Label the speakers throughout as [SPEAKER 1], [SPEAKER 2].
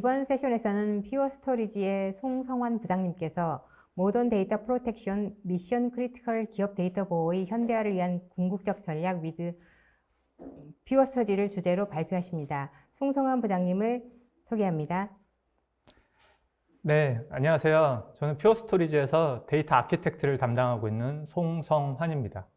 [SPEAKER 1] 이번 세션에서는 퓨어 스토리지의 송성환 부장님께서 모던 데이터 프로텍션 미션 크리티컬 기업 데이터 보호의 현대화를 위한 궁극적 전략 위드 퓨어 스토리지를 주제로 발표하십니다. 송성환 부장님을 소개합니다.
[SPEAKER 2] 네, 안녕하세요. 저는 퓨어 스토리지에서 데이터 아키텍트를 담당하고 있는 송성환입니다.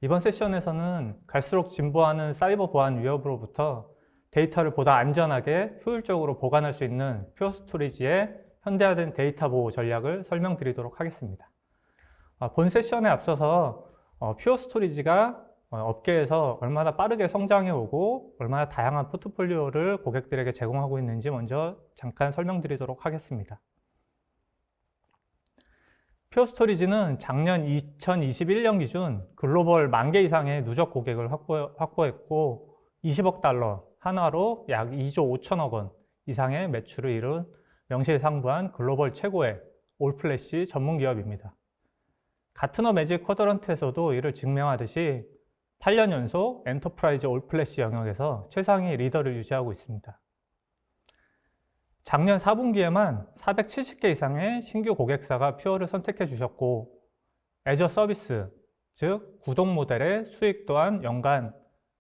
[SPEAKER 2] 이번 세션에서는 갈수록 진보하는 사이버 보안 위협으로부터 데이터를 보다 안전하게 효율적으로 보관할 수 있는 퓨어 스토리지의 현대화된 데이터 보호 전략을 설명드리도록 하겠습니다. 본 세션에 앞서서 퓨어 스토리지가 업계에서 얼마나 빠르게 성장해 오고 얼마나 다양한 포트폴리오를 고객들에게 제공하고 있는지 먼저 잠깐 설명드리도록 하겠습니다. 퓨어 스토리지는 작년 2021년 기준 글로벌 10,000개 이상의 누적 고객을 확보했고 20억 달러, 한화로 약 2조 5천억 원 이상의 매출을 이룬 명실상부한 글로벌 최고의 올플래시 전문 기업입니다. 가트너 매직 쿼드런트에서도 이를 증명하듯이 8년 연속 엔터프라이즈 올플래시 영역에서 최상위 리더를 유지하고 있습니다. 작년 4분기에만 470개 이상의 신규 고객사가 퓨어를 선택해 주셨고 애저 서비스, 즉 구독 모델의 수익 또한 연간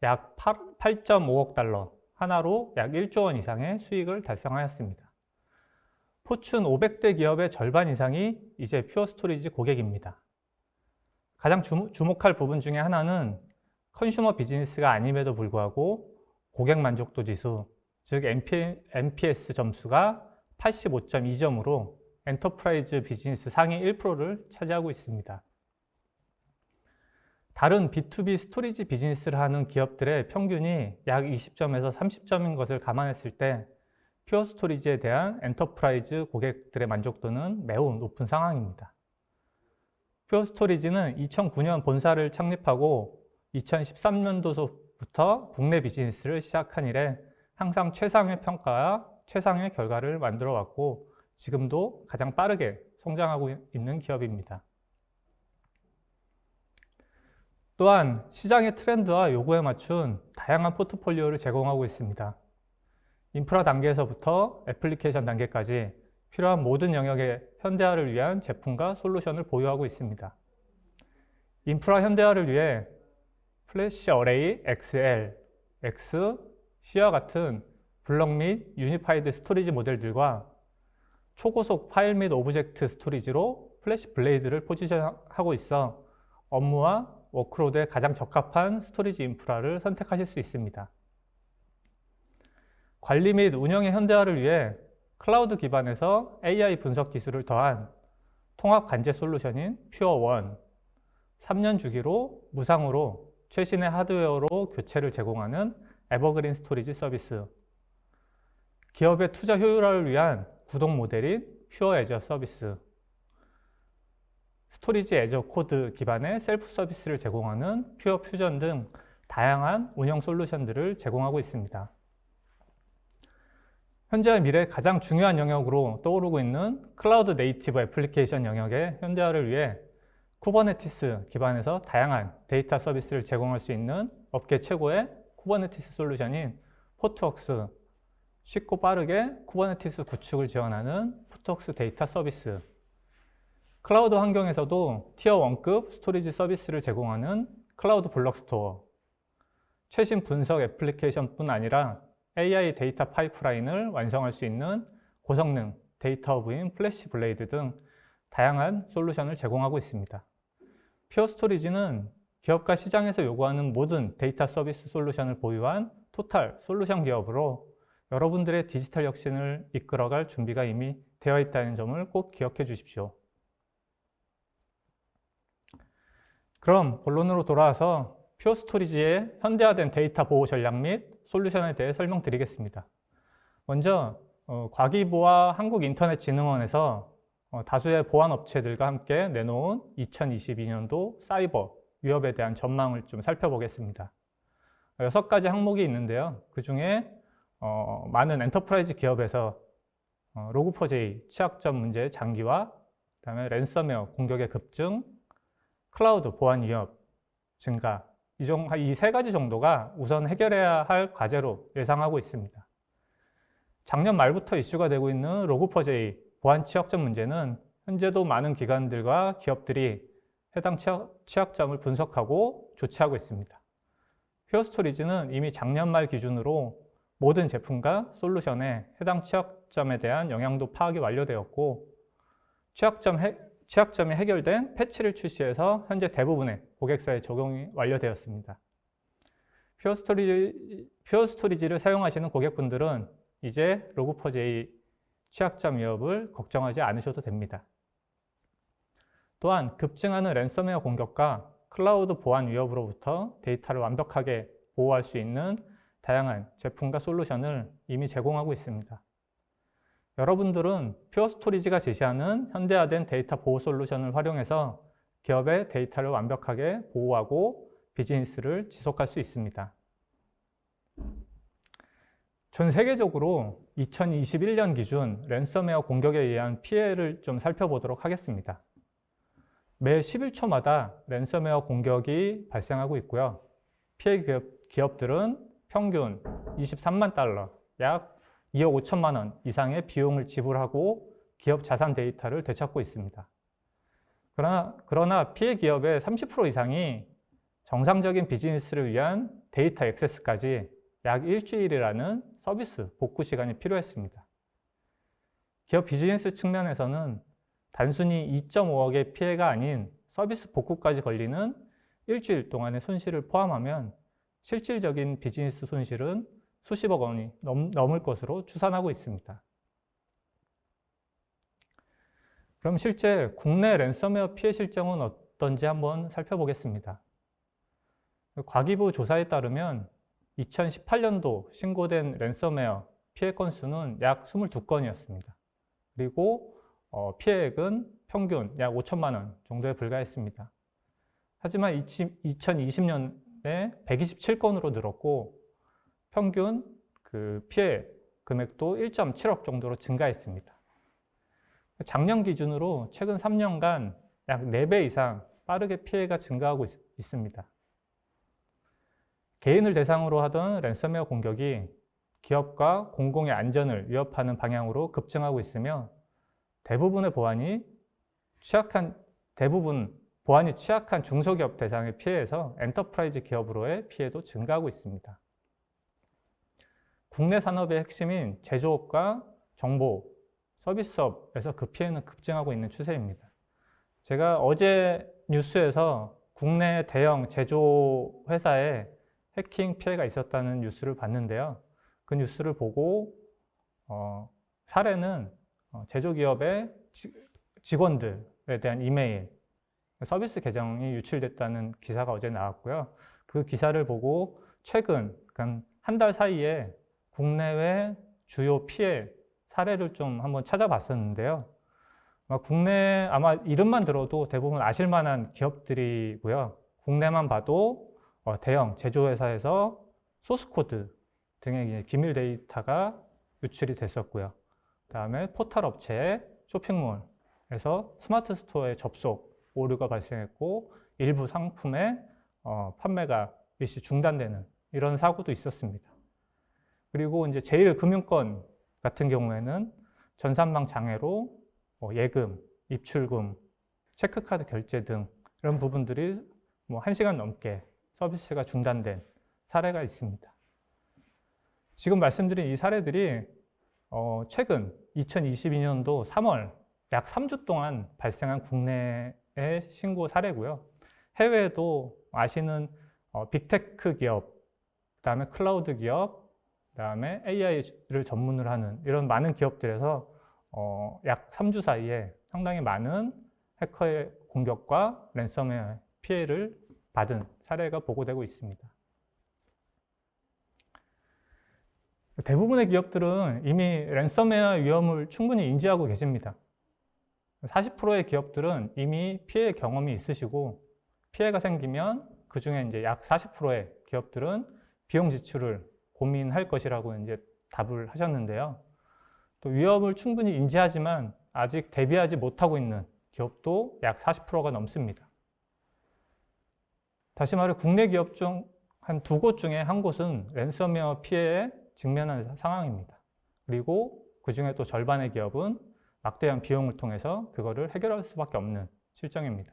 [SPEAKER 2] 약 8.5억 달러, 하나로 약 1조 원 이상의 수익을 달성하였습니다. 포춘 500대 기업의 절반 이상이 이제 퓨어 스토리지 고객입니다. 가장 주목할 부분 중에 하나는 컨슈머 비즈니스가 아님에도 불구하고 고객 만족도 지수, 즉 NPS 점수가 85.2점으로 엔터프라이즈 비즈니스 상위 1%를 차지하고 있습니다. 다른 B2B 스토리지 비즈니스를 하는 기업들의 평균이 약 20점에서 30점인 것을 감안했을 때 퓨어 스토리지에 대한 엔터프라이즈 고객들의 만족도는 매우 높은 상황입니다. 퓨어 스토리지는 2009년 본사를 창립하고 2013년도부터 국내 비즈니스를 시작한 이래 항상 최상의 평가와 최상의 결과를 만들어 왔고 지금도 가장 빠르게 성장하고 있는 기업입니다. 또한 시장의 트렌드와 요구에 맞춘 다양한 포트폴리오를 제공하고 있습니다. 인프라 단계에서부터 애플리케이션 단계까지 필요한 모든 영역의 현대화를 위한 제품과 솔루션을 보유하고 있습니다. 인프라 현대화를 위해 플래시 어레이 XL, X, C와 같은 블럭 및 유니파이드 스토리지 모델들과 초고속 파일 및 오브젝트 스토리지로 플래시 블레이드를 포지션하고 있어 업무와 워크로드에 가장 적합한 스토리지 인프라를 선택하실 수 있습니다. 관리 및 운영의 현대화를 위해 클라우드 기반에서 AI 분석 기술을 더한 통합 관제 솔루션인 퓨어원, 3년 주기로 무상으로 최신의 하드웨어로 교체를 제공하는 에버그린 스토리지 서비스, 기업의 투자 효율화를 위한 구독 모델인 퓨어 애저 서비스, 스토리지 애저 코드 기반의 셀프 서비스를 제공하는 퓨어 퓨전 등 다양한 운영 솔루션들을 제공하고 있습니다. 현재와 미래의 가장 중요한 영역으로 떠오르고 있는 클라우드 네이티브 애플리케이션 영역의 현대화를 위해 쿠버네티스 기반에서 다양한 데이터 서비스를 제공할 수 있는 업계 최고의 쿠버네티스 솔루션인 포트웍스, 쉽고 빠르게 쿠버네티스 구축을 지원하는 포트웍스 데이터 서비스, 클라우드 환경에서도 티어 1급 스토리지 서비스를 제공하는 클라우드 블럭 스토어, 최신 분석 애플리케이션뿐 아니라 AI 데이터 파이프라인을 완성할 수 있는 고성능 데이터 허브인 플래시 블레이드 등 다양한 솔루션을 제공하고 있습니다. 퓨어 스토리지는 기업과 시장에서 요구하는 모든 데이터 서비스 솔루션을 보유한 토탈 솔루션 기업으로 여러분들의 디지털 혁신을 이끌어갈 준비가 이미 되어 있다는 점을 꼭 기억해 주십시오. 그럼 본론으로 돌아와서 퓨어 스토리지의 현대화된 데이터 보호 전략 및 솔루션에 대해 설명드리겠습니다. 먼저 과기부와 한국인터넷진흥원에서 다수의 보안 업체들과 함께 내놓은 2022년도 사이버 위협에 대한 전망을 좀 살펴보겠습니다. 6가지 항목이 있는데요. 그 중에 많은 엔터프라이즈 기업에서 로그4j 취약점 문제의 장기화, 그다음에 랜섬웨어 공격의 급증, 클라우드 보안 위협 증가, 이 3가지 정도가 우선 해결해야 할 과제로 예상하고 있습니다. 작년 말부터 이슈가 되고 있는 로그4j 보안 취약점 문제는 현재도 많은 기관들과 기업들이 해당 취약점을 분석하고 조치하고 있습니다. 퓨어스토리지는 이미 작년 말 기준으로 모든 제품과 솔루션에 해당 취약점에 대한 영향도 파악이 완료되었고, 취약점이 해결된 패치를 출시해서 현재 대부분의 고객사에 적용이 완료되었습니다. 퓨어스토리지를 사용하시는 고객분들은 이제 로그4j 취약점 위협을 걱정하지 않으셔도 됩니다. 또한 급증하는 랜섬웨어 공격과 클라우드 보안 위협으로부터 데이터를 완벽하게 보호할 수 있는 다양한 제품과 솔루션을 이미 제공하고 있습니다. 여러분들은 퓨어스토리지가 제시하는 현대화된 데이터 보호 솔루션을 활용해서 기업의 데이터를 완벽하게 보호하고 비즈니스를 지속할 수 있습니다. 전 세계적으로 2021년 기준 랜섬웨어 공격에 의한 피해를 좀 살펴보도록 하겠습니다. 매 11초마다 랜섬웨어 공격이 발생하고 있고요. 피해 기업들은 평균 23만 달러, 약 2억 5천만 원 이상의 비용을 지불하고 기업 자산 데이터를 되찾고 있습니다. 그러나 피해 기업의 30% 이상이 정상적인 비즈니스를 위한 데이터 액세스까지 약 일주일이라는 서비스 복구 시간이 필요했습니다. 기업 비즈니스 측면에서는 단순히 2.5억의 피해가 아닌 서비스 복구까지 걸리는 일주일 동안의 손실을 포함하면 실질적인 비즈니스 손실은 수십억 원이 넘을 것으로 추산하고 있습니다. 그럼 실제 국내 랜섬웨어 피해 실정은 어떤지 한번 살펴보겠습니다. 과기부 조사에 따르면 2018년도 신고된 랜섬웨어 피해 건수는 약 22건이었습니다. 그리고 피해액은 평균 약 5천만 원 정도에 불과했습니다. 하지만 2020년에 127건으로 늘었고 평균 피해 금액도 1.7억 정도로 증가했습니다. 작년 기준으로 최근 3년간 약 4배 이상 빠르게 피해가 증가하고 있습니다. 개인을 대상으로 하던 랜섬웨어 공격이 기업과 공공의 안전을 위협하는 방향으로 급증하고 있으며 대부분 보안이 취약한 중소기업 대상의 피해에서 엔터프라이즈 기업으로의 피해도 증가하고 있습니다. 국내 산업의 핵심인 제조업과 정보, 서비스업에서 그 피해는 급증하고 있는 추세입니다. 제가 어제 뉴스에서 국내 대형 제조회사에 해킹 피해가 있었다는 뉴스를 봤는데요. 그 뉴스를 보고 사례는 제조기업의 직원들에 대한 이메일, 서비스 계정이 유출됐다는 기사가 어제 나왔고요. 그 기사를 보고 최근 한 달 사이에 국내외 주요 피해 사례를 좀 한번 찾아봤었는데요. 국내 아마 이름만 들어도 대부분 아실 만한 기업들이고요. 국내만 봐도 대형 제조회사에서 소스코드 등의 기밀 데이터가 유출이 됐었고요. 그다음에 포털 업체, 쇼핑몰에서 스마트 스토어에 접속 오류가 발생했고 일부 상품의 판매가 일시 중단되는 이런 사고도 있었습니다. 그리고 이제 제일금융권 같은 경우에는 전산망 장애로 예금, 입출금, 체크카드 결제 등 이런 부분들이 1시간 넘게 서비스가 중단된 사례가 있습니다. 지금 말씀드린 이 사례들이 최근 2022년도 3월 약 3주 동안 발생한 국내의 신고 사례고요. 해외에도 아시는 빅테크 기업, 그다음에 클라우드 기업, 그다음에 AI를 전문으로 하는 이런 많은 기업들에서 약 3주 사이에 상당히 많은 해커의 공격과 랜섬웨어 피해를 받은 사례가 보고되고 있습니다. 대부분의 기업들은 이미 랜섬웨어 위험을 충분히 인지하고 계십니다. 40%의 기업들은 이미 피해 경험이 있으시고 피해가 생기면 그 중에 이제 약 40%의 기업들은 비용 지출을 고민할 것이라고 이제 답을 하셨는데요. 또 위험을 충분히 인지하지만 아직 대비하지 못하고 있는 기업도 약 40%가 넘습니다. 다시 말해 국내 기업 중 한 2곳 중에 한 곳은 랜섬웨어 피해에 직면한 상황입니다. 그리고 그 중에 또 절반의 기업은 막대한 비용을 통해서 그거를 해결할 수밖에 없는 실정입니다.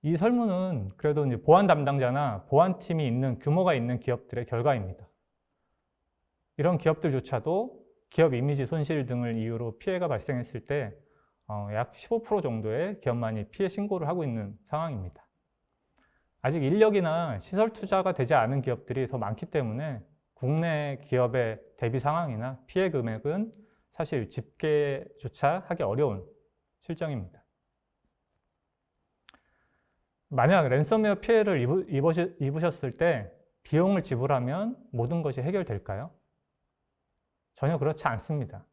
[SPEAKER 2] 이 설문은 그래도 이제 보안 담당자나 보안팀이 있는 규모가 있는 기업들의 결과입니다. 이런 기업들조차도 기업 이미지 손실 등을 이유로 피해가 발생했을 때 약 15% 정도의 기업만이 피해 신고를 하고 있는 상황입니다. 아직 인력이나 시설 투자가 되지 않은 기업들이 더 많기 때문에 국내 기업의 대비 상황이나 피해 금액은 사실 집계조차 하기 어려운 실정입니다. 만약 랜섬웨어 피해를 입으셨을 때 비용을 지불하면 모든 것이 해결될까요? 전혀 그렇지 않습니다.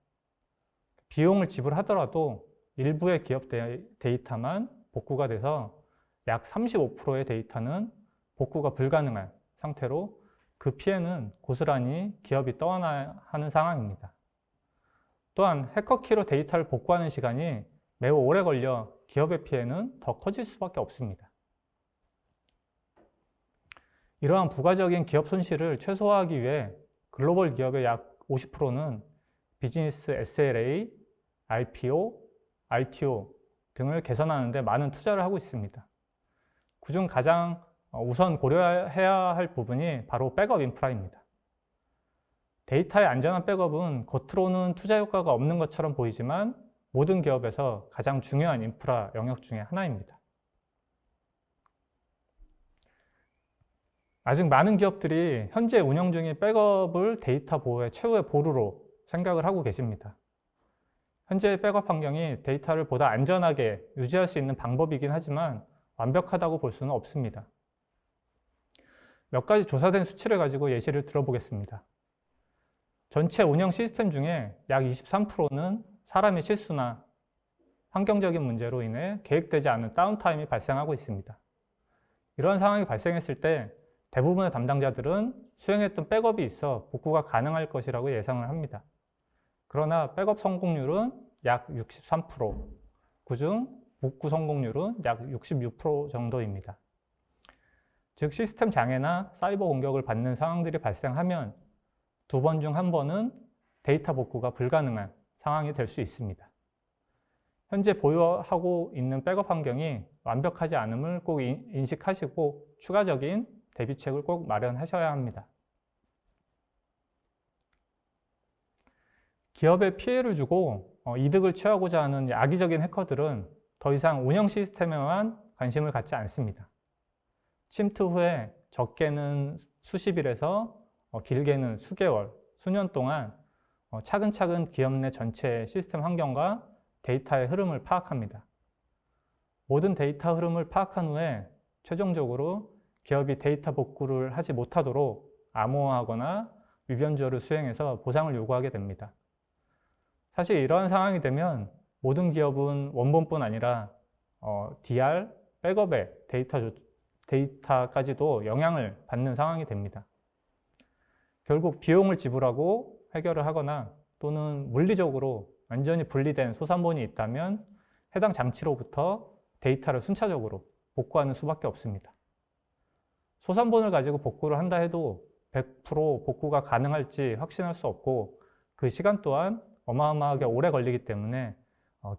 [SPEAKER 2] 비용을 지불하더라도 일부의 기업 데이터만 복구가 돼서 약 35%의 데이터는 복구가 불가능한 상태로 그 피해는 고스란히 기업이 떠안아야 하는 상황입니다. 또한 해커키로 데이터를 복구하는 시간이 매우 오래 걸려 기업의 피해는 더 커질 수밖에 없습니다. 이러한 부가적인 기업 손실을 최소화하기 위해 글로벌 기업의 약 50%는 비즈니스 SLA, RPO, RTO 등을 개선하는 데 많은 투자를 하고 있습니다. 그중 가장 우선 고려해야 할 부분이 바로 백업 인프라입니다. 데이터의 안전한 백업은 겉으로는 투자 효과가 없는 것처럼 보이지만 모든 기업에서 가장 중요한 인프라 영역 중에 하나입니다. 아직 많은 기업들이 현재 운영 중인 백업을 데이터 보호의 최후의 보루로 생각을 하고 계십니다. 현재의 백업 환경이 데이터를 보다 안전하게 유지할 수 있는 방법이긴 하지만 완벽하다고 볼 수는 없습니다. 몇 가지 조사된 수치를 가지고 예시를 들어보겠습니다. 전체 운영 시스템 중에 약 23%는 사람의 실수나 환경적인 문제로 인해 계획되지 않은 다운타임이 발생하고 있습니다. 이러한 상황이 발생했을 때 대부분의 담당자들은 수행했던 백업이 있어 복구가 가능할 것이라고 예상을 합니다. 그러나 백업 성공률은 약 63%, 그중 복구 성공률은 약 66% 정도입니다. 즉 시스템 장애나 사이버 공격을 받는 상황들이 발생하면 2번 중 1번은 데이터 복구가 불가능한 상황이 될 수 있습니다. 현재 보유하고 있는 백업 환경이 완벽하지 않음을 꼭 인식하시고 추가적인 대비책을 꼭 마련하셔야 합니다. 기업에 피해를 주고 이득을 취하고자 하는 악의적인 해커들은 더 이상 운영 시스템에만 관심을 갖지 않습니다. 침투 후에 적게는 수십 일에서 길게는 수개월, 수년 동안 차근차근 기업 내 전체 시스템 환경과 데이터의 흐름을 파악합니다. 모든 데이터 흐름을 파악한 후에 최종적으로 기업이 데이터 복구를 하지 못하도록 암호화하거나 위변조를 수행해서 보상을 요구하게 됩니다. 사실 이러한 상황이 되면 모든 기업은 원본뿐 아니라 DR, 백업의 데이터까지도 영향을 받는 상황이 됩니다. 결국 비용을 지불하고 해결을 하거나 또는 물리적으로 완전히 분리된 소산본이 있다면 해당 장치로부터 데이터를 순차적으로 복구하는 수밖에 없습니다. 소산본을 가지고 복구를 한다 해도 100% 복구가 가능할지 확신할 수 없고 그 시간 또한 어마어마하게 오래 걸리기 때문에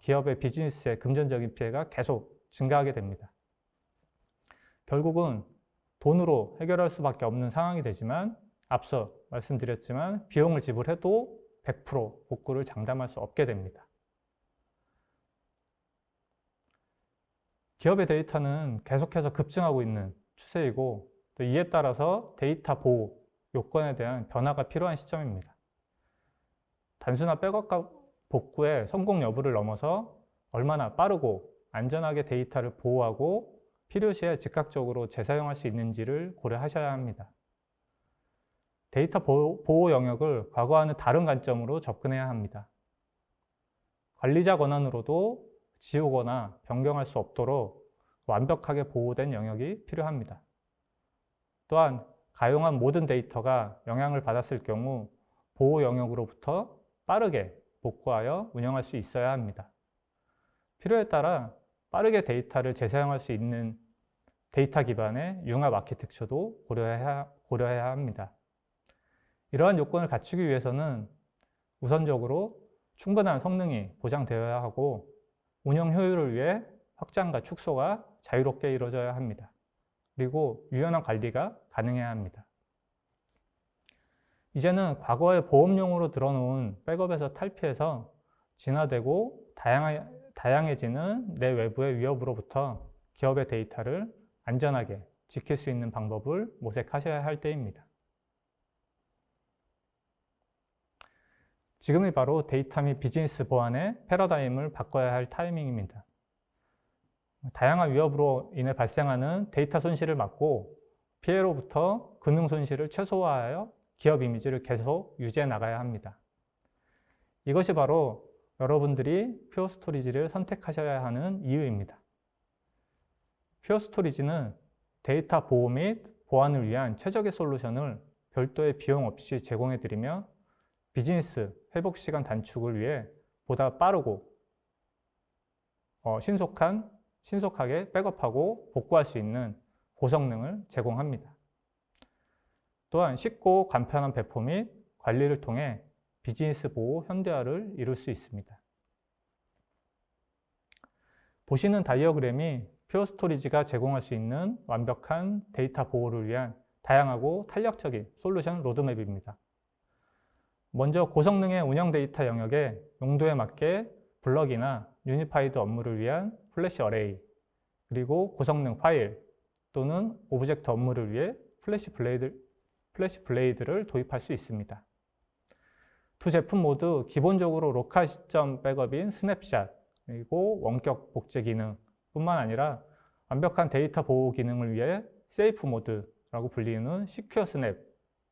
[SPEAKER 2] 기업의 비즈니스에 금전적인 피해가 계속 증가하게 됩니다. 결국은 돈으로 해결할 수밖에 없는 상황이 되지만 앞서 말씀드렸지만 비용을 지불해도 100% 복구를 장담할 수 없게 됩니다. 기업의 데이터는 계속해서 급증하고 있는 추세이고 또 이에 따라서 데이터 보호 요건에 대한 변화가 필요한 시점입니다. 단순한 백업과 복구의 성공 여부를 넘어서 얼마나 빠르고 안전하게 데이터를 보호하고 필요시에 즉각적으로 재사용할 수 있는지를 고려하셔야 합니다. 데이터 보호 영역을 과거와는 다른 관점으로 접근해야 합니다. 관리자 권한으로도 지우거나 변경할 수 없도록 완벽하게 보호된 영역이 필요합니다. 또한 가용한 모든 데이터가 영향을 받았을 경우 보호 영역으로부터 빠르게 복구하여 운영할 수 있어야 합니다. 필요에 따라 빠르게 데이터를 재사용할 수 있는 데이터 기반의 융합 아키텍처도 고려해야 합니다. 이러한 요건을 갖추기 위해서는 우선적으로 충분한 성능이 보장되어야 하고 운영 효율을 위해 확장과 축소가 자유롭게 이루어져야 합니다. 그리고 유연한 관리가 가능해야 합니다. 이제는 과거의 보험용으로 들어놓은 백업에서 탈피해서 진화되고 다양해지는 내 외부의 위협으로부터 기업의 데이터를 안전하게 지킬 수 있는 방법을 모색하셔야 할 때입니다. 지금이 바로 데이터 및 비즈니스 보안의 패러다임을 바꿔야 할 타이밍입니다. 다양한 위협으로 인해 발생하는 데이터 손실을 막고 피해로부터 금융 손실을 최소화하여 기업 이미지를 계속 유지해 나가야 합니다. 이것이 바로 여러분들이 퓨어스토리지를 선택하셔야 하는 이유입니다. 퓨어스토리지는 데이터 보호 및 보안을 위한 최적의 솔루션을 별도의 비용 없이 제공해 드리며 비즈니스 회복 시간 단축을 위해 보다 빠르고 신속하게 백업하고 복구할 수 있는 고성능을 제공합니다. 또한 쉽고 간편한 배포 및 관리를 통해 비즈니스 보호 현대화를 이룰 수 있습니다. 보시는 다이어그램이 퓨어스토리지가 제공할 수 있는 완벽한 데이터 보호를 위한 다양하고 탄력적인 솔루션 로드맵입니다. 먼저 고성능의 운영 데이터 영역에 용도에 맞게 블럭이나 유니파이드 업무를 위한 플래시 어레이, 그리고 고성능 파일 또는 오브젝트 업무를 위해 플래시 블레이드를 도입할 수 있습니다. 두 제품 모두 기본적으로 로컬 시점 백업인 스냅샷, 그리고 원격 복제 기능 뿐만 아니라 완벽한 데이터 보호 기능을 위해 세이프 모드라고 불리는 시큐어 스냅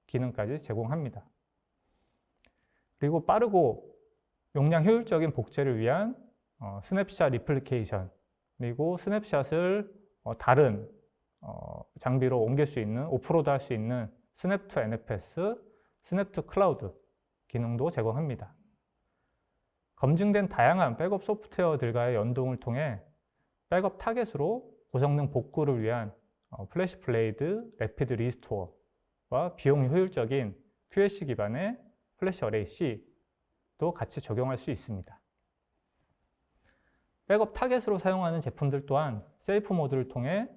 [SPEAKER 2] 기능까지 제공합니다. 그리고 빠르고 용량 효율적인 복제를 위한 스냅샷 리플리케이션, 그리고 스냅샷을 다른 장비로 옮길 수 있는, 오프로드 할 수 있는 스냅 투 NFS, 스냅 투 클라우드 기능도 제공합니다. 검증된 다양한 백업 소프트웨어들과의 연동을 통해 백업 타겟으로 고성능 복구를 위한 플래시 블레이드, 래피드 리스토어와 비용 효율적인 QLC 기반의 플래시 어레이 C도 같이 적용할 수 있습니다. 백업 타겟으로 사용하는 제품들 또한 세이프 모드를 통해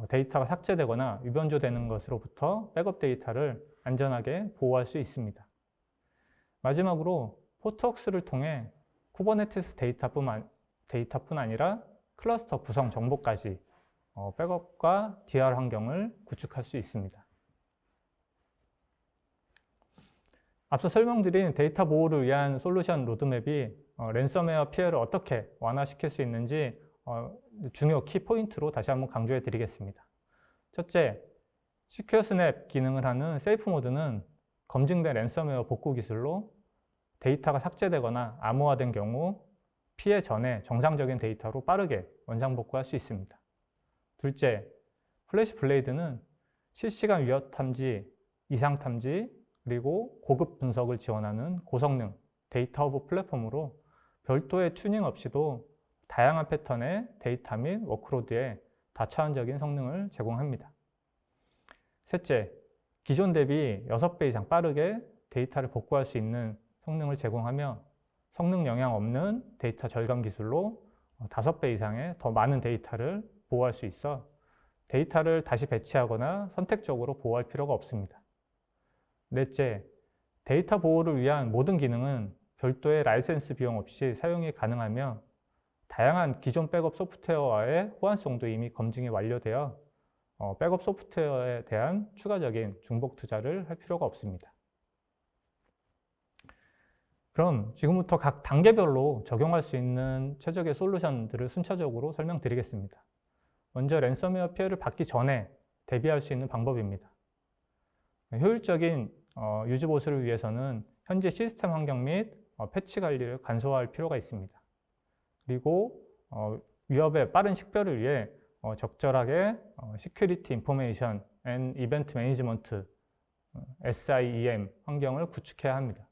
[SPEAKER 2] 데이터가 삭제되거나 위변조되는 것으로부터 백업 데이터를 안전하게 보호할 수 있습니다. 마지막으로 포트웍스를 통해 쿠버네티스 데이터뿐 아니라 클러스터 구성 정보까지 백업과 DR 환경을 구축할 수 있습니다. 앞서 설명드린 데이터 보호를 위한 솔루션 로드맵이 랜섬웨어 피해를 어떻게 완화시킬 수 있는지 중요 키포인트로 다시 한번 강조해 드리겠습니다. 첫째, 시큐어 스냅 기능을 하는 세이프 모드는 검증된 랜섬웨어 복구 기술로 데이터가 삭제되거나 암호화된 경우 피해 전에 정상적인 데이터로 빠르게 원상 복구할 수 있습니다. 둘째, 플래시 블레이드는 실시간 위협 탐지, 이상 탐지, 그리고 고급 분석을 지원하는 고성능 데이터 허브 플랫폼으로 별도의 튜닝 없이도 다양한 패턴의 데이터 및 워크로드에 다차원적인 성능을 제공합니다. 셋째, 기존 대비 6배 이상 빠르게 데이터를 복구할 수 있는 성능을 제공하며 성능 영향 없는 데이터 절감 기술로 5배 이상의 더 많은 데이터를 보호할 수 있어 데이터를 다시 배치하거나 선택적으로 보호할 필요가 없습니다. 넷째, 데이터 보호를 위한 모든 기능은 별도의 라이센스 비용 없이 사용이 가능하며 다양한 기존 백업 소프트웨어와의 호환성도 이미 검증이 완료되어 백업 소프트웨어에 대한 추가적인 중복 투자를 할 필요가 없습니다. 그럼 지금부터 각 단계별로 적용할 수 있는 최적의 솔루션들을 순차적으로 설명드리겠습니다. 먼저 랜섬웨어 피해를 받기 전에 대비할 수 있는 방법입니다. 효율적인 유지 보수를 위해서는 현재 시스템 환경 및 패치 관리를 간소화할 필요가 있습니다. 그리고 위협의 빠른 식별을 위해 적절하게 Security Information and Event Management SIEM 환경을 구축해야 합니다.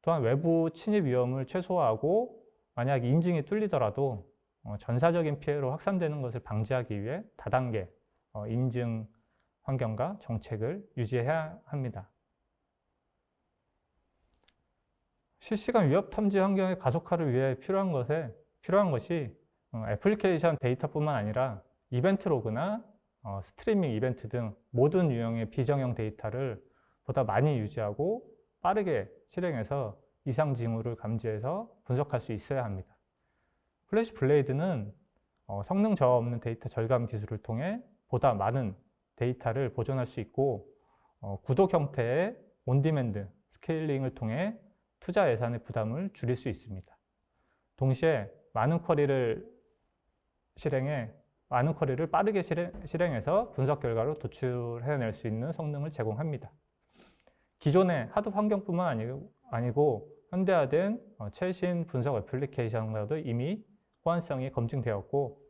[SPEAKER 2] 또한 외부 침입 위험을 최소화하고 만약 인증이 뚫리더라도 전사적인 피해로 확산되는 것을 방지하기 위해 다단계 인증 환경과 정책을 유지해야 합니다. 실시간 위협 탐지 환경의 가속화를 위해 필요한 것이 애플리케이션 데이터뿐만 아니라 이벤트 로그나 스트리밍 이벤트 등 모든 유형의 비정형 데이터를 보다 많이 유지하고 빠르게 실행해서 이상 징후를 감지해서 분석할 수 있어야 합니다. 플래시 블레이드는 성능 저하 없는 데이터 절감 기술을 통해 보다 많은 데이터를 보존할 수 있고 구독 형태의 온디맨드 스케일링을 통해 투자 예산의 부담을 줄일 수 있습니다. 동시에 많은 쿼리를 빠르게 실행해서 분석 결과로 도출해낼 수 있는 성능을 제공합니다. 기존의 하드 환경뿐만 아니고 현대화된 최신 분석 애플리케이션과도 이미 호환성이 검증되었고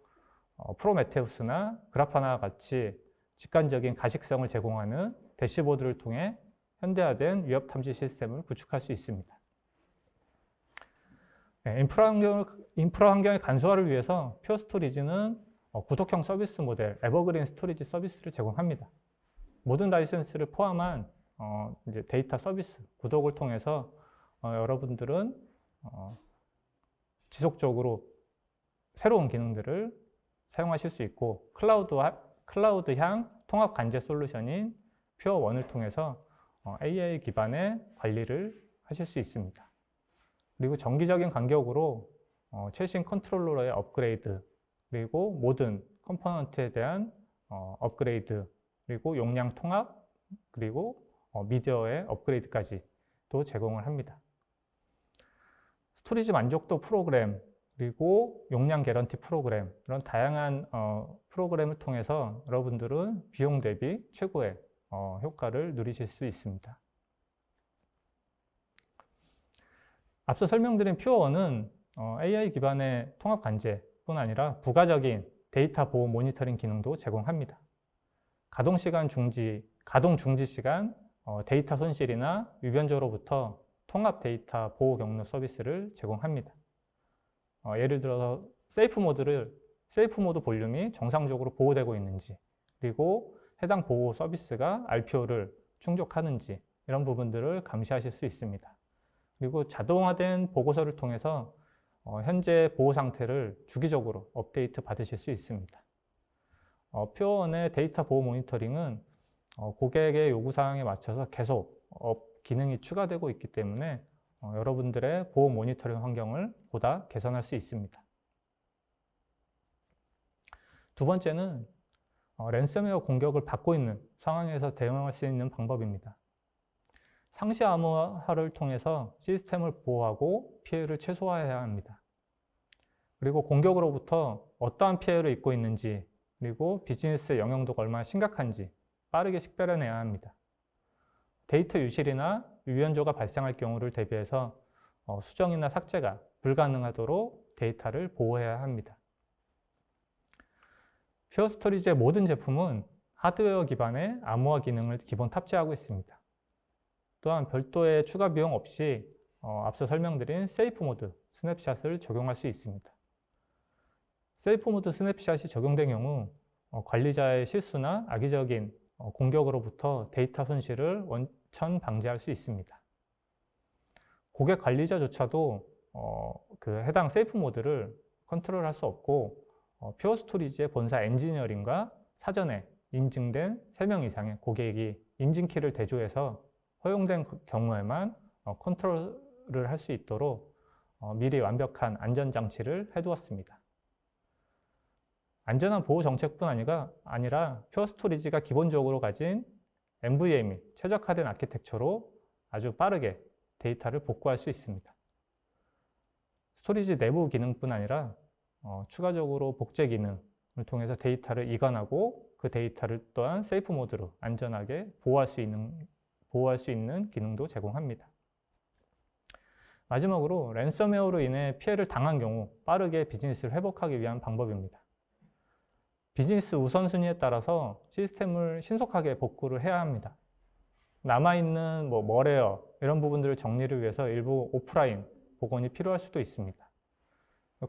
[SPEAKER 2] 프로메테우스나 그라파나와 같이 직관적인 가식성을 제공하는 대시보드를 통해 현대화된 위협 탐지 시스템을 구축할 수 있습니다. 인프라 환경의 간소화를 위해서 퓨어 스토리지는 구독형 서비스 모델 에버그린 스토리지 서비스를 제공합니다. 모든 라이센스를 포함한 이제 데이터 서비스 구독을 통해서 여러분들은 지속적으로 새로운 기능들을 사용하실 수 있고 클라우드향 통합 관제 솔루션인 퓨어원을 통해서 AI 기반의 관리를 하실 수 있습니다. 그리고 정기적인 간격으로 최신 컨트롤러의 업그레이드, 그리고 모든 컴포넌트에 대한 업그레이드, 그리고 용량 통합, 그리고 미디어의 업그레이드까지도 제공을 합니다. 스토리지 만족도 프로그램, 그리고 용량 개런티 프로그램, 이런 다양한 프로그램을 통해서 여러분들은 비용 대비 최고의 효과를 누리실 수 있습니다. 앞서 설명드린 퓨어원은 AI 기반의 통합 관제뿐 아니라 부가적인 데이터 보호 모니터링 기능도 제공합니다. 가동 중지 시간, 데이터 손실이나 유변조로부터 통합 데이터 보호 경로 서비스를 제공합니다. 예를 들어서 세이프 모드 볼륨이 정상적으로 보호되고 있는지, 그리고 해당 보호 서비스가 RPO를 충족하는지, 이런 부분들을 감시하실 수 있습니다. 그리고 자동화된 보고서를 통해서 현재 보호 상태를 주기적으로 업데이트 받으실 수 있습니다. 퓨어원의 데이터 보호 모니터링은 고객의 요구사항에 맞춰서 계속 기능이 추가되고 있기 때문에 여러분들의 보호 모니터링 환경을 보다 개선할 수 있습니다. 두 번째는 랜섬웨어 공격을 받고 있는 상황에서 대응할 수 있는 방법입니다. 상시 암호화를 통해서 시스템을 보호하고 피해를 최소화해야 합니다. 그리고 공격으로부터 어떠한 피해를 입고 있는지, 그리고 비즈니스의 영향도가 얼마나 심각한지 빠르게 식별해내야 합니다. 데이터 유실이나 유연조가 발생할 경우를 대비해서 수정이나 삭제가 불가능하도록 데이터를 보호해야 합니다. 퓨어 스토리지의 모든 제품은 하드웨어 기반의 암호화 기능을 기본 탑재하고 있습니다. 또한 별도의 추가 비용 없이 앞서 설명드린 세이프 모드 스냅샷을 적용할 수 있습니다. 세이프 모드 스냅샷이 적용된 경우 관리자의 실수나 악의적인 공격으로부터 데이터 손실을 원천 방지할 수 있습니다. 고객 관리자조차도 그 해당 세이프 모드를 컨트롤할 수 없고 퓨어 스토리지의 본사 엔지니어링과 사전에 인증된 3명 이상의 고객이 인증키를 대조해서 허용된 경우에만 컨트롤을 할 수 있도록 미리 완벽한 안전장치를 해두었습니다. 안전한 보호 정책뿐 아니라 퓨어 스토리지가 기본적으로 가진 MVM이 최적화된 아키텍처로 아주 빠르게 데이터를 복구할 수 있습니다. 스토리지 내부 기능뿐 아니라 추가적으로 복제 기능을 통해서 데이터를 이관하고 그 데이터를 또한 세이프 모드로 안전하게 보호할 수 있는 기능도 제공합니다. 마지막으로 랜섬웨어로 인해 피해를 당한 경우 빠르게 비즈니스를 회복하기 위한 방법입니다. 비즈니스 우선순위에 따라서 시스템을 신속하게 복구를 해야 합니다. 남아있는 머레어 이런 부분들을 정리를 위해서 일부 오프라인 복원이 필요할 수도 있습니다.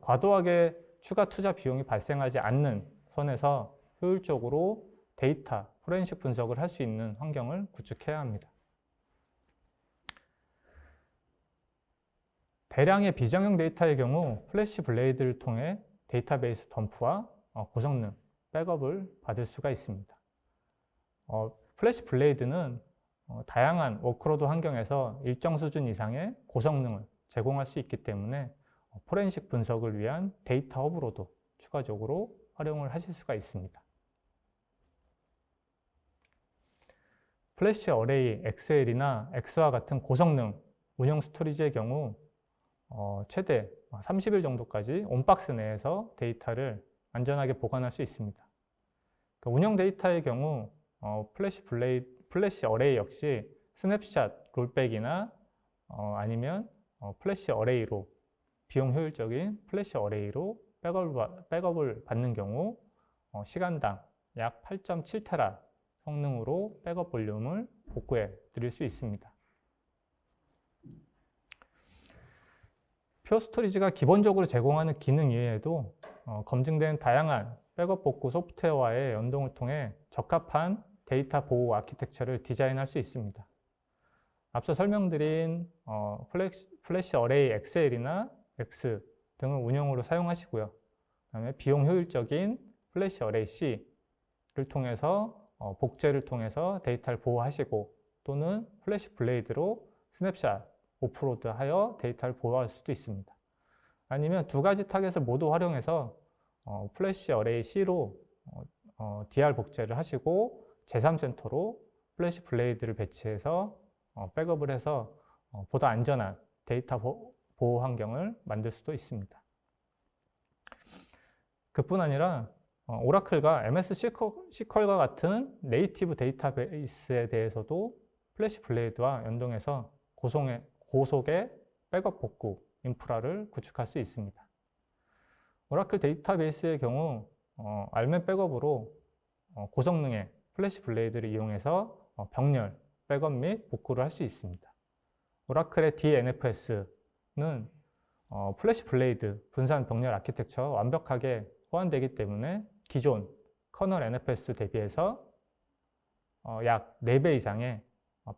[SPEAKER 2] 과도하게 추가 투자 비용이 발생하지 않는 선에서 효율적으로 데이터 포렌식 분석을 할 수 있는 환경을 구축해야 합니다. 대량의 비정형 데이터의 경우 플래시 블레이드를 통해 데이터베이스 덤프와 고성능, 백업을 받을 수가 있습니다. 플래시 블레이드는 다양한 워크로드 환경에서 일정 수준 이상의 고성능을 제공할 수 있기 때문에 포렌식 분석을 위한 데이터 허브로도 추가적으로 활용을 하실 수가 있습니다. 플래시 어레이 XL이나 X와 같은 고성능 운영 스토리지의 경우 최대 30일 정도까지 온박스 내에서 데이터를 안전하게 보관할 수 있습니다. 운영 데이터의 경우 플래시 어레이 역시 스냅샷 롤백이나 아니면 플래시 어레이로 비용 효율적인 플래시 어레이로 백업을 받는 경우 시간당 약 8.7테라 성능으로 백업 볼륨을 복구해 드릴 수 있습니다. 퓨어 스토리지가 기본적으로 제공하는 기능 이외에도 검증된 다양한 백업 복구 소프트웨어와의 연동을 통해 적합한 데이터 보호 아키텍처를 디자인할 수 있습니다. 앞서 설명드린 플래시 어레이 XL이나 X 등을 운영으로 사용하시고요. 그다음에 비용 효율적인 플래시 어레이 C를 통해서 복제를 통해서 데이터를 보호하시고 또는 플래시 블레이드로 스냅샷 오프로드하여 데이터를 보호할 수도 있습니다. 아니면 두 가지 타겟을 모두 활용해서 플래시 어레이 C로 DR 복제를 하시고 제3센터로 플래시 블레이드를 배치해서 백업을 해서 보다 안전한 데이터 보호 환경을 만들 수도 있습니다. 그뿐 아니라 오라클과 MS SQL과 같은 네이티브 데이터베이스에 대해서도 플래시 블레이드와 연동해서 고속의 백업 복구 인프라를 구축할 수 있습니다. 오라클 데이터베이스의 경우 알맨 백업으로 고성능의 플래시 블레이드를 이용해서 병렬, 백업 및 복구를 할 수 있습니다. 오라클의 DNFS는 플래시 블레이드 분산 병렬 아키텍처 완벽하게 호환되기 때문에 기존 커널 NFS 대비해서 약 4배 이상의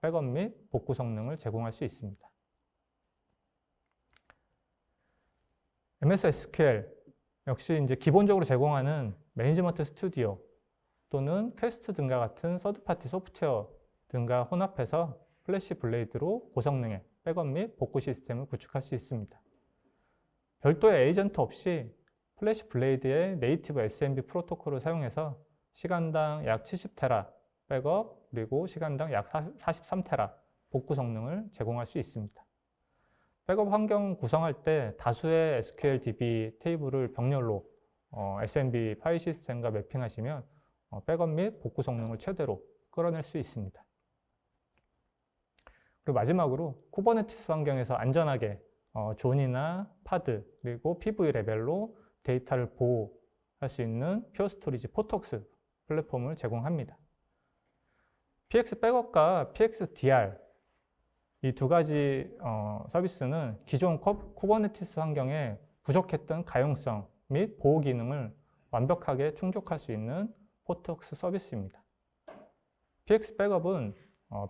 [SPEAKER 2] 백업 및 복구 성능을 제공할 수 있습니다. MS SQL 역시 이제 기본적으로 제공하는 매니지먼트 스튜디오 또는 퀘스트 등과 같은 서드파티 소프트웨어 등과 혼합해서 플래시 블레이드로 고성능의 백업 및 복구 시스템을 구축할 수 있습니다. 별도의 에이전트 없이 플래시 블레이드의 네이티브 SMB 프로토콜을 사용해서 시간당 약 70테라 백업 그리고 시간당 약 43테라 복구 성능을 제공할 수 있습니다. 백업 환경 구성할 때 다수의 SQL DB 테이블을 병렬로 SMB 파일 시스템과 매핑하시면 백업 및 복구 성능을 최대로 끌어낼 수 있습니다. 그리고 마지막으로 쿠버네티스 환경에서 안전하게 존이나 파드 그리고 PV 레벨로 데이터를 보호할 수 있는 퓨어 스토리지 포톡스 플랫폼을 제공합니다. PX 백업과 PX DR 이 두 가지 서비스는 기존 쿠버네티스 환경에 부족했던 가용성 및 보호 기능을 완벽하게 충족할 수 있는 포톡스 서비스입니다. PX 백업은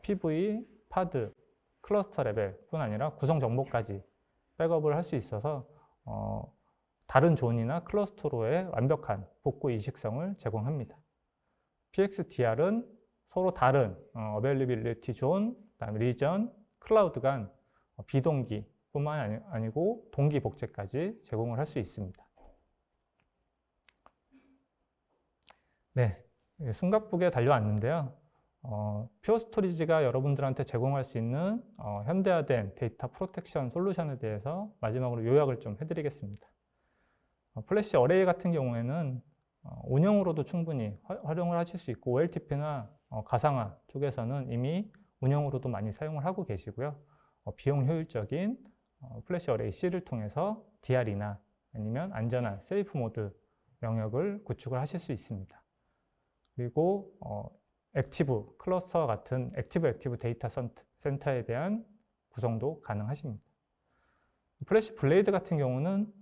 [SPEAKER 2] PV, 파드, 클러스터 레벨뿐 아니라 구성 정보까지 백업을 할 수 있어서 다른 존이나 클러스터로의 완벽한 복구 이식성을 제공합니다. PXDR은 서로 다른 어베일리빌리티 존, 그다음에 리전, 클라우드 간 비동기 뿐만 아니고 동기 복제까지 제공을 할 수 있습니다. 네, 숨가쁘게 달려왔는데요. 퓨어 스토리지가 여러분들한테 제공할 수 있는 현대화된 데이터 프로텍션 솔루션에 대해서 마지막으로 요약을 좀 해드리겠습니다. 플래시 어레이 같은 경우에는 운영으로도 충분히 활용을 하실 수 있고 OLTP나 가상화 쪽에서는 이미 운영으로도 많이 사용을 하고 계시고요. 비용 효율적인 플래시 어레이 C를 통해서 DR이나 아니면 안전한 세이프 모드 영역을 구축을 하실 수 있습니다. 그리고 액티브 클러스터와 같은 액티브 데이터 센터에 대한 구성도 가능하십니다. 플래시 블레이드 같은 경우는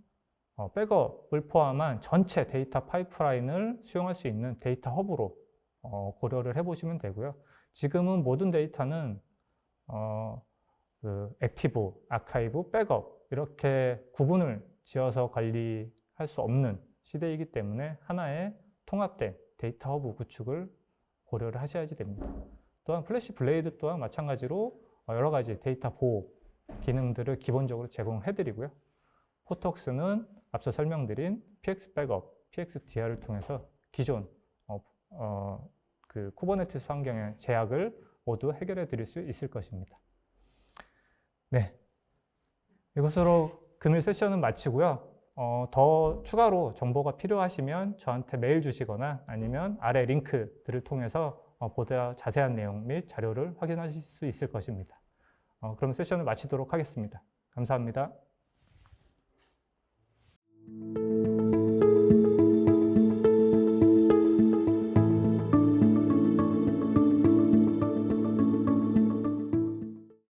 [SPEAKER 2] 백업을 포함한 전체 데이터 파이프라인을 수용할 수 있는 데이터 허브로 고려를 해보시면 되고요. 지금은 모든 데이터는 액티브, 아카이브, 백업 이렇게 구분을 지어서 관리할 수 없는 시대이기 때문에 하나의 통합된 데이터 허브 구축을 고려를 하셔야지 됩니다. 또한 플래시 블레이드 또한 마찬가지로 여러 가지 데이터 보호 기능들을 기본적으로 제공해 드리고요. 포톡스는 앞서 설명드린 PX 백업, PX DR을 통해서 기존 그 쿠버네티스 환경의 제약을 모두 해결해 드릴 수 있을 것입니다. 네, 이것으로 금일 세션은 마치고요. 더 추가로 정보가 필요하시면 저한테 메일 주시거나 아니면 아래 링크들을 통해서 보다 자세한 내용 및 자료를 확인하실 수 있을 것입니다. 그럼 세션을 마치도록 하겠습니다. 감사합니다.